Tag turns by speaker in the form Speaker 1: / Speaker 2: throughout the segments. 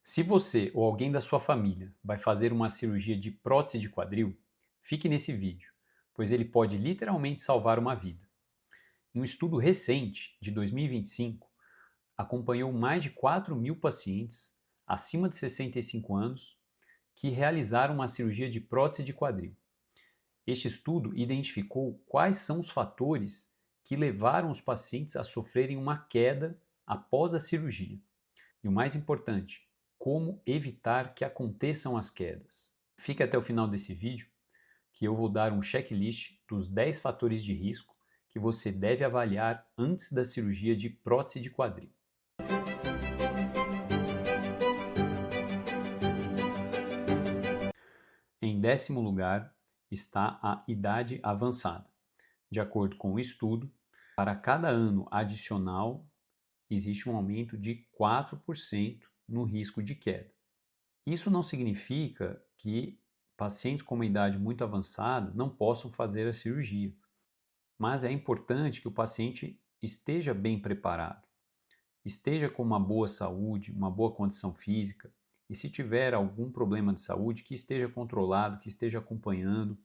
Speaker 1: Se você ou alguém da sua família vai fazer uma cirurgia de prótese de quadril, fique nesse vídeo, pois ele pode literalmente salvar uma vida. Em um estudo recente, de 2025, acompanhou mais de 4.000 pacientes acima de 65 anos que realizaram uma cirurgia de prótese de quadril. Este estudo identificou quais são os fatores que levaram os pacientes a sofrerem uma queda após a cirurgia. E o mais importante, como evitar que aconteçam as quedas. Fique até o final desse vídeo que eu vou dar um checklist dos 10 fatores de risco que você deve avaliar antes da cirurgia de prótese de quadril. Em 10º lugar está a idade avançada. De acordo com o estudo, para cada ano adicional existe um aumento de 4% no risco de queda. Isso não significa que pacientes com uma idade muito avançada não possam fazer a cirurgia, mas é importante que o paciente esteja bem preparado, esteja com uma boa saúde, uma boa condição física, e se tiver algum problema de saúde, que esteja controlado, que esteja acompanhando,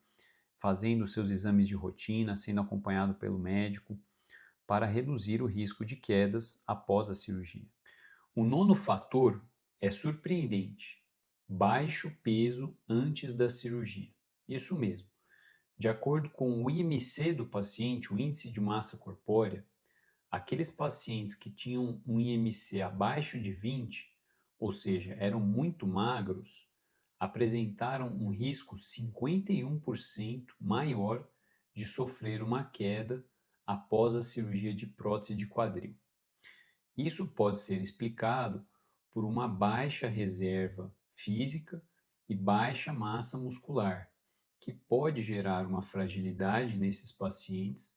Speaker 1: fazendo os seus exames de rotina, sendo acompanhado pelo médico, para reduzir o risco de quedas após a cirurgia. O nono fator é surpreendente: baixo peso antes da cirurgia. Isso mesmo. De acordo com o IMC do paciente, o índice de massa corpórea, aqueles pacientes que tinham um IMC abaixo de 20, ou seja, eram muito magros, apresentaram um risco 51% maior de sofrer uma queda após a cirurgia de prótese de quadril. Isso pode ser explicado por uma baixa reserva física e baixa massa muscular, que pode gerar uma fragilidade nesses pacientes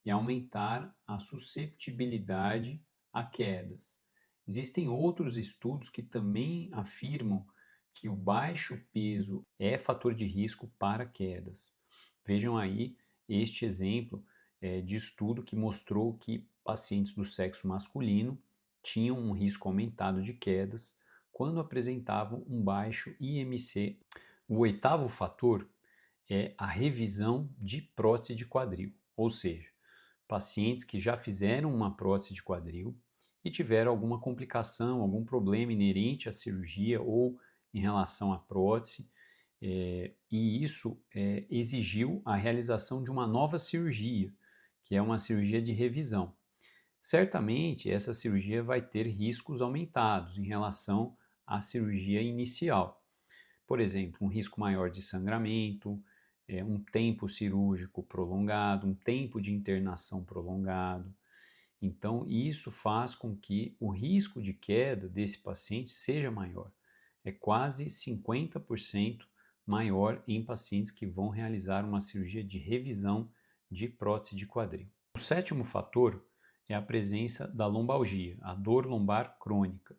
Speaker 1: e aumentar a susceptibilidade a quedas. Existem outros estudos que também afirmam que o baixo peso é fator de risco para quedas. Vejam aí este exemplo de estudo que mostrou que pacientes do sexo masculino tinham um risco aumentado de quedas quando apresentavam um baixo IMC. O oitavo fator é a revisão de prótese de quadril, ou seja, pacientes que já fizeram uma prótese de quadril e tiveram alguma complicação, algum problema inerente à cirurgia ou em relação à prótese, e isso exigiu a realização de uma nova cirurgia, que é uma cirurgia de revisão. Certamente essa cirurgia vai ter riscos aumentados em relação à cirurgia inicial. Por exemplo, um risco maior de sangramento, um tempo cirúrgico prolongado, um tempo de internação prolongado. Então, isso faz com que o risco de queda desse paciente seja maior. É quase 50% maior em pacientes que vão realizar uma cirurgia de revisão de prótese de quadril. O sétimo fator é a presença da lombalgia, a dor lombar crônica,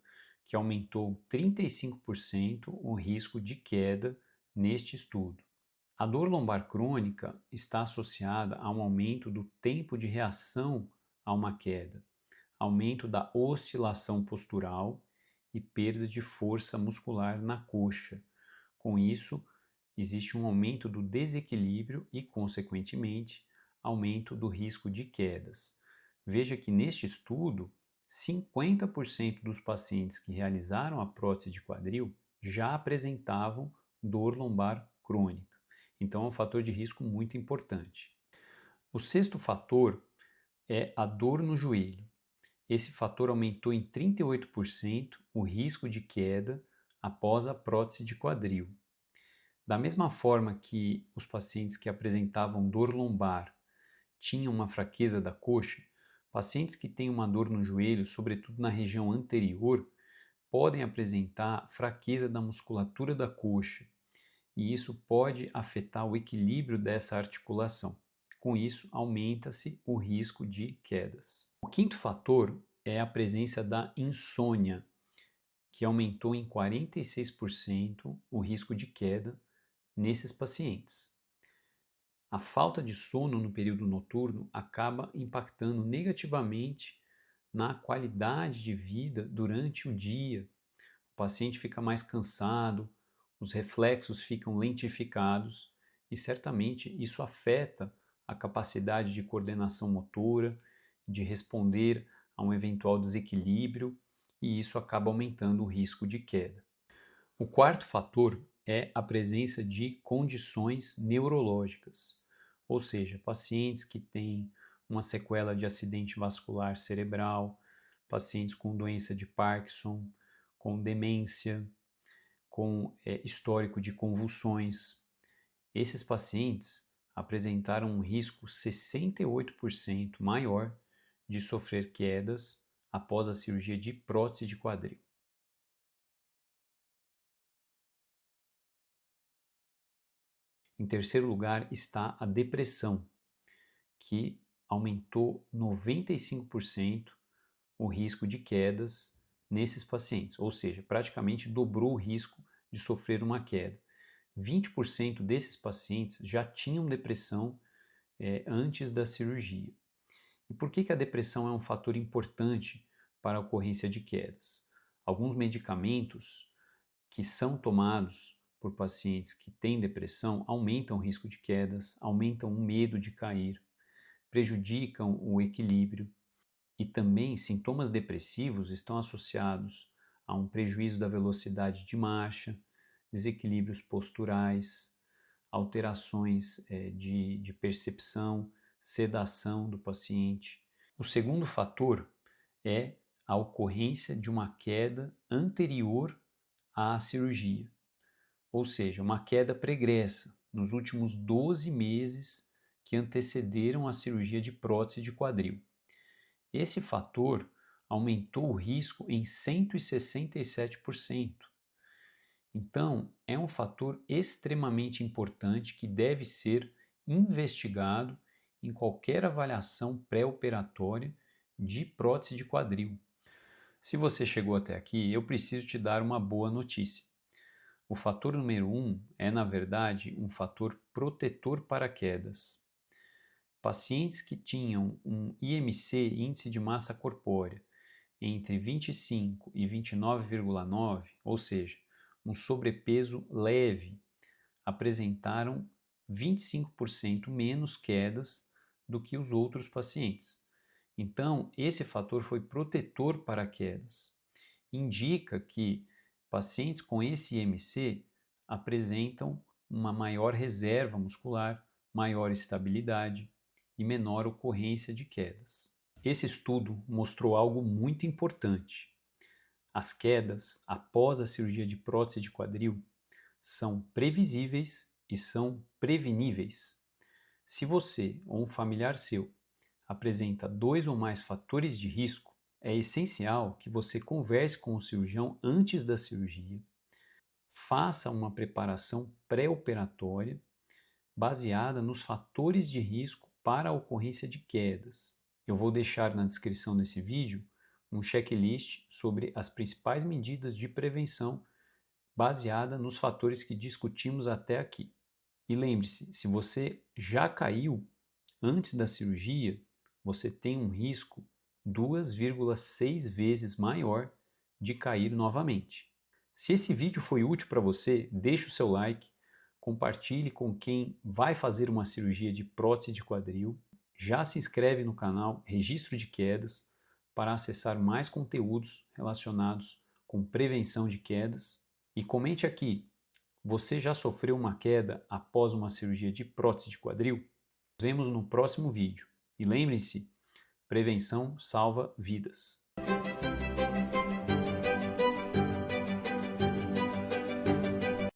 Speaker 1: que aumentou 35% o risco de queda neste estudo. A dor lombar crônica está associada a um aumento do tempo de reação a uma queda, aumento da oscilação postural e perda de força muscular na coxa. Com isso, existe um aumento do desequilíbrio e, consequentemente, aumento do risco de quedas. Veja que neste estudo, 50% dos pacientes que realizaram a prótese de quadril já apresentavam dor lombar crônica. Então, é um fator de risco muito importante. O sexto fator é a dor no joelho. Esse fator aumentou em 38% o risco de queda após a prótese de quadril. Da mesma forma que os pacientes que apresentavam dor lombar tinham uma fraqueza da coxa, pacientes que têm uma dor no joelho, sobretudo na região anterior, podem apresentar fraqueza da musculatura da coxa, e isso pode afetar o equilíbrio dessa articulação. Com isso, aumenta-se o risco de quedas. O quinto fator é a presença da insônia, que aumentou em 46% o risco de queda nesses pacientes. A falta de sono no período noturno acaba impactando negativamente na qualidade de vida durante o dia. paciente fica mais cansado, os reflexos ficam lentificados e certamente isso afeta a capacidade de coordenação motora, de responder a um eventual desequilíbrio e isso acaba aumentando o risco de queda. O quarto fator é a presença de condições neurológicas, ou seja, pacientes que têm uma sequela de acidente vascular cerebral, pacientes com doença de Parkinson, com demência, com histórico de convulsões. Esses pacientes apresentaram um risco 68% maior de sofrer quedas após a cirurgia de prótese de quadril. Em terceiro lugar está a depressão, que aumentou 95% o risco de quedas nesses pacientes, ou seja, praticamente dobrou o risco de sofrer uma queda. 20% desses pacientes já tinham depressão antes da cirurgia. E por que a depressão é um fator importante para a ocorrência de quedas? Alguns medicamentos que são tomados por pacientes que têm depressão aumentam o risco de quedas, aumentam o medo de cair, prejudicam o equilíbrio e também sintomas depressivos estão associados a um prejuízo da velocidade de marcha, desequilíbrios posturais, alterações de percepção, sedação do paciente. O segundo fator é a ocorrência de uma queda anterior à cirurgia, ou seja, uma queda pregressa nos últimos 12 meses que antecederam a cirurgia de prótese de quadril. Esse fator aumentou o risco em 167%. Então, é um fator extremamente importante que deve ser investigado em qualquer avaliação pré-operatória de prótese de quadril. Se você chegou até aqui, eu preciso te dar uma boa notícia. O fator número 1 é, na verdade, um fator protetor para quedas. Pacientes que tinham um IMC, índice de massa corpórea, entre 25 e 29,9, ou seja, um sobrepeso leve, apresentaram 25% menos quedas do que os outros pacientes. Então, esse fator foi protetor para quedas. Indica que pacientes com esse IMC apresentam uma maior reserva muscular, maior estabilidade e menor ocorrência de quedas. Esse estudo mostrou algo muito importante. As quedas após a cirurgia de prótese de quadril são previsíveis e são preveníveis. Se você ou um familiar seu apresenta 2 ou mais fatores de risco, é essencial que você converse com o cirurgião antes da cirurgia, faça uma preparação pré-operatória baseada nos fatores de risco para a ocorrência de quedas. Eu vou deixar na descrição desse vídeo um checklist sobre as principais medidas de prevenção baseada nos fatores que discutimos até aqui. E lembre-se, se você já caiu antes da cirurgia, você tem um risco 2,6 vezes maior de cair novamente. Se esse vídeo foi útil para você, deixe o seu like, compartilhe com quem vai fazer uma cirurgia de prótese de quadril, já se inscreve no canal Registro de Quedas para acessar mais conteúdos relacionados com prevenção de quedas e comente aqui, você já sofreu uma queda após uma cirurgia de prótese de quadril? Nos vemos no próximo vídeo e lembrem-se, prevenção salva vidas.